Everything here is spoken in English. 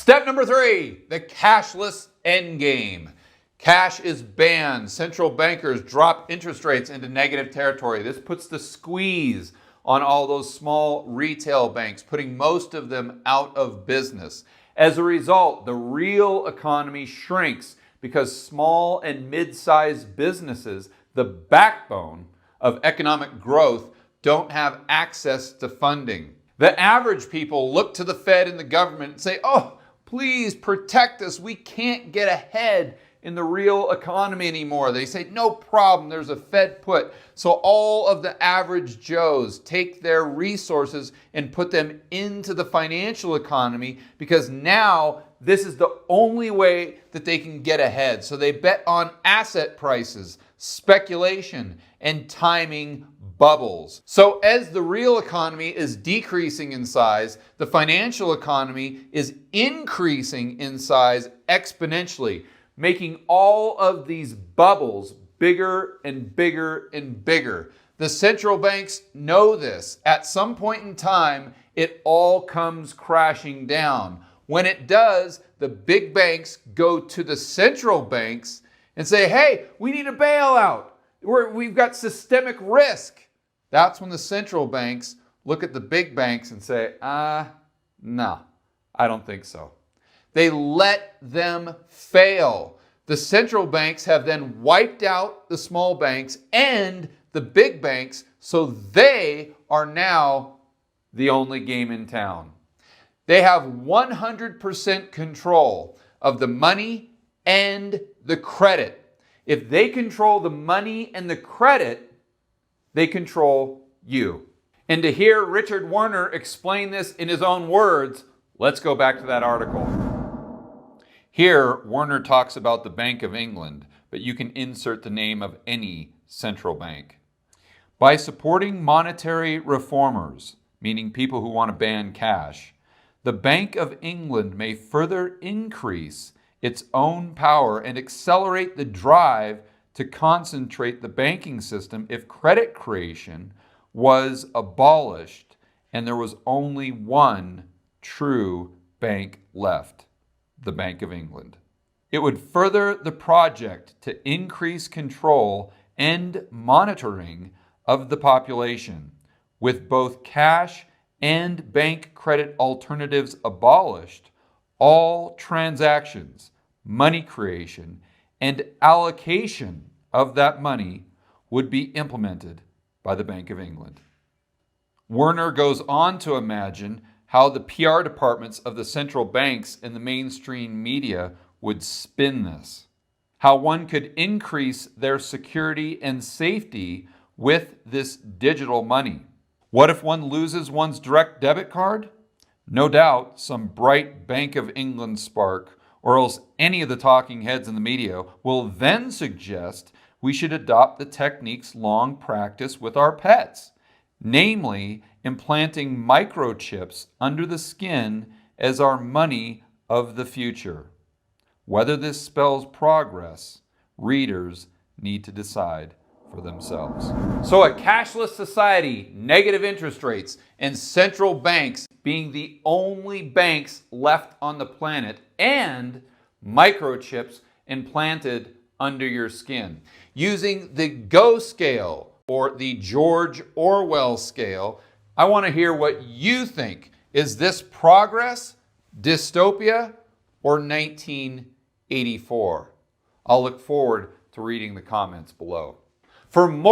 Step number 3, the cashless endgame. Cash is banned. Central bankers drop interest rates into negative territory. This puts the squeeze on all those small retail banks, putting most of them out of business. As a result, the real economy shrinks because small and mid-sized businesses, the backbone of economic growth, don't have access to funding. The average people look to the Fed and the government and say, "Oh, please protect us. We can't get ahead in the real economy anymore." They say, "No problem, there's a Fed put." So all of the average Joes take their resources and put them into the financial economy because now this is the only way that they can get ahead. So they bet on asset prices, speculation, and timing bubbles. So as the real economy is decreasing in size, the financial economy is increasing in size exponentially, making all of these bubbles bigger and bigger and bigger. The central banks know this. At some point in time, it all comes crashing down. When it does, the big banks go to the central banks and say, "Hey, we need a bailout. We've got systemic risk." That's when the central banks look at the big banks and say, no, I don't think so. They let them fail. The central banks have then wiped out the small banks and the big banks, so they are now the only game in town. They have 100% control of the money and the credit. If they control the money and the credit, they control you. And to hear Richard Werner explain this in his own words, let's go back to that article. Here, Werner talks about the Bank of England, but you can insert the name of any central bank. By supporting monetary reformers, meaning people who want to ban cash, the Bank of England may further increase its own power and accelerate the drive to concentrate the banking system if credit creation was abolished and there was only one true bank left, the Bank of England. It would further the project to increase control and monitoring of the population. With both cash and bank credit alternatives abolished, all transactions, money creation, and allocation of that money would be implemented by the Bank of England. Werner goes on to imagine how the PR departments of the central banks and the mainstream media would spin this, how one could increase their security and safety with this digital money. What if one loses one's direct debit card? No doubt some bright Bank of England spark, or else any of the talking heads in the media, will then suggest we should adopt the techniques long practiced with our pets, namely implanting microchips under the skin as our money of the future. Whether this spells progress, readers need to decide for themselves. So a cashless society, negative interest rates, and central banks being the only banks left on the planet, and microchips implanted under your skin. Using the GO scale or the George Orwell scale, I want to hear what you think. Is this progress, dystopia, or 1984? I'll look forward to reading the comments below. For more